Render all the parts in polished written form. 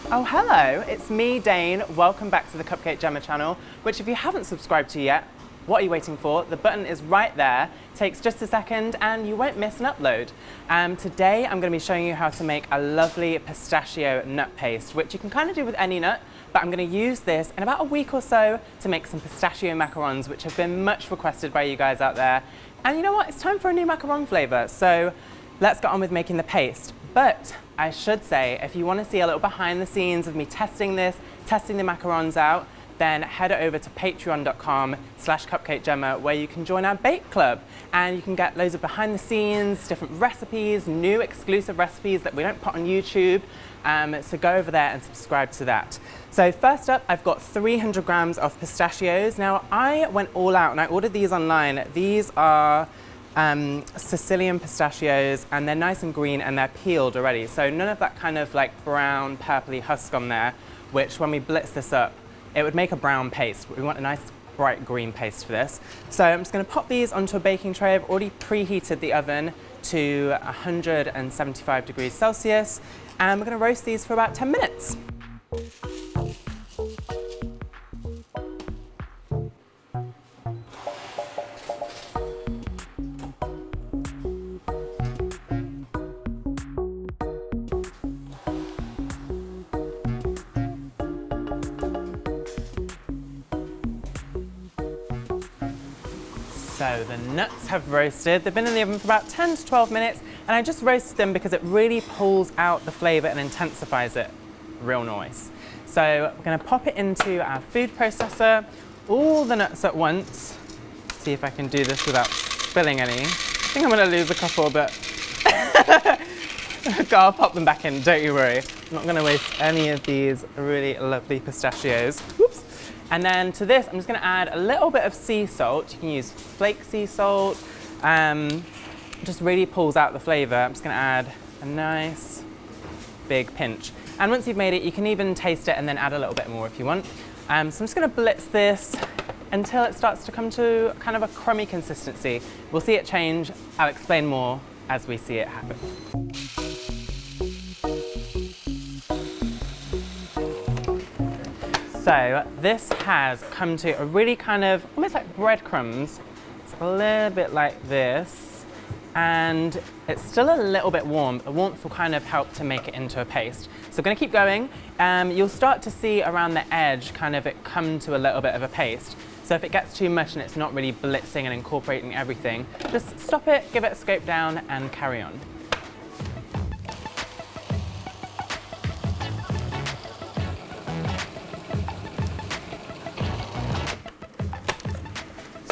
Oh hello, it's me Dane. Welcome back to the Cupcake Jemma channel, which if you haven't subscribed to yet, what are you waiting for? The button is right there, takes just a second and you won't miss an upload. Today I'm going to be showing you how to make a lovely pistachio nut paste, which you can kind of do with any nut, but I'm going to use this in about a week or so to make some pistachio macarons, which have been much requested by you guys out there. And you know what, it's time for a new macaron flavour, so let's get on with making the paste. But I should say, if you want to see a little behind the scenes of me testing this, testing the macarons out, then head over to patreon.com/CupcakeJemma where you can join our bake club and you can get loads of behind the scenes, different recipes, new exclusive recipes that we don't put on YouTube. So go over there and subscribe to that. So first up, I've got 300 grams of pistachios. Now I went all out and I ordered these online. These are Sicilian pistachios and they're nice and green and they're peeled already. So none of that kind of like brown purpley husk on there, which when we blitz this up, it would make a brown paste, but we want a nice bright green paste for this. So I'm just going to pop these onto a baking tray. I've already preheated the oven to 175 degrees Celsius and we're going to roast these for about 10 minutes. So the nuts have roasted. They've been in the oven for about 10 to 12 minutes and I just roasted them because it really pulls out the flavour and intensifies it real nice. So we're going to pop it into our food processor, all the nuts at once. See if I can do this without spilling any. I think I'm going to lose a couple, but I'll pop them back in, don't you worry. I'm not going to waste any of these really lovely pistachios. Whoops. And then to this, I'm just going to add a little bit of sea salt. You can use flake sea salt. Just really pulls out the flavour. I'm just going to add a nice big pinch. And once you've made it, you can even taste it and then add a little bit more if you want. So I'm just going to blitz this until it starts to come to kind of a crummy consistency. We'll see it change. I'll explain more as we see it happen. So this has come to a really kind of, almost like breadcrumbs. It's a little bit like this, and it's still a little bit warm. The warmth will kind of help to make it into a paste. So I'm gonna keep going. You'll start to see around the edge kind of it come to a little bit of a paste. So if it gets too much and it's not really blitzing and incorporating everything, just stop it, give it a scope down and carry on.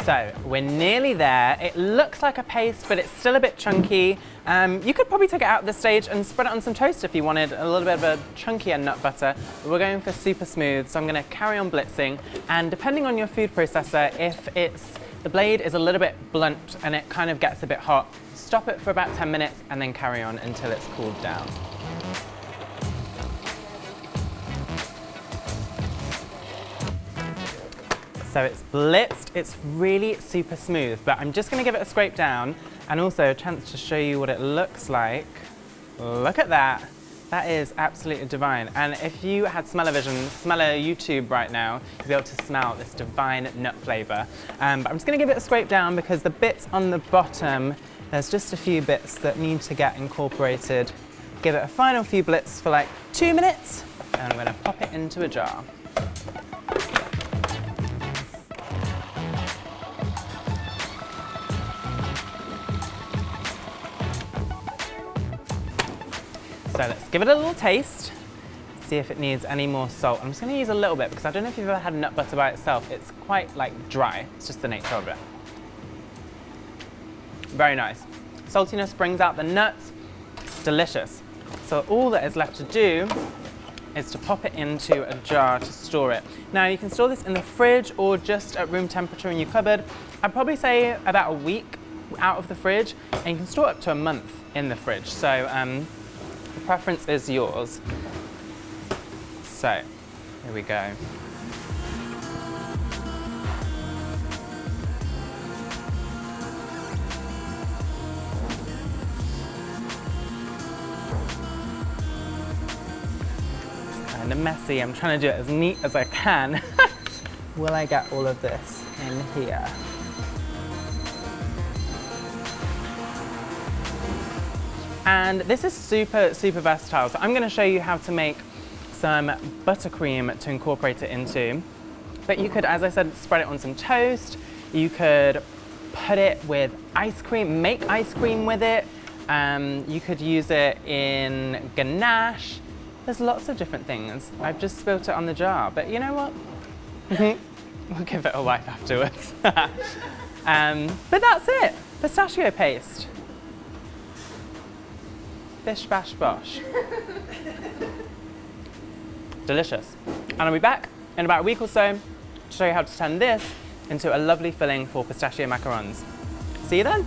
So we're nearly there. It looks like a paste, but it's still a bit chunky. You could probably take it out at this stage and spread it on some toast if you wanted a little bit of a chunkier nut butter. But we're going for super smooth, so I'm gonna carry on blitzing. And depending on your food processor, if the blade is a little bit blunt and it kind of gets a bit hot, stop it for about 10 minutes and then carry on until it's cooled down. So it's blitzed, it's really super smooth, but I'm just gonna give it a scrape down and also a chance to show you what it looks like. Look at that. That is absolutely divine. And if you had smell-o-vision, smell-o-YouTube right now, you'd be able to smell this divine nut flavor. But I'm just gonna give it a scrape down because the bits on the bottom, there's just a few bits that need to get incorporated. Give it a final few blitz for like 2 minutes, and I'm gonna pop it into a jar. So let's give it a little taste, see if it needs any more salt. I'm just going to use a little bit because I don't know if you've ever had nut butter by itself. It's quite like dry. It's just the nature of it. Very nice. Saltiness brings out the nuts. Delicious. So all that is left to do is to pop it into a jar to store it. Now you can store this in the fridge or just at room temperature in your cupboard. I'd probably say about a week out of the fridge, and you can store up to a month in the fridge. So the preference is yours. So, here we go. kind of messy. I'm trying to do it as neat as I can. Will I get all of this in here? And this is super, super versatile. So I'm going to show you how to make some buttercream to incorporate it into. But you could, as I said, spread it on some toast. You could put it with ice cream, make ice cream with it. You could use it in ganache. There's lots of different things. I've just spilt it on the jar, but you know what? We'll give it a wipe afterwards. But that's it, pistachio paste. Bish bash bosh. Delicious. And I'll be back in about a week or so to show you how to turn this into a lovely filling for pistachio macarons. See you then.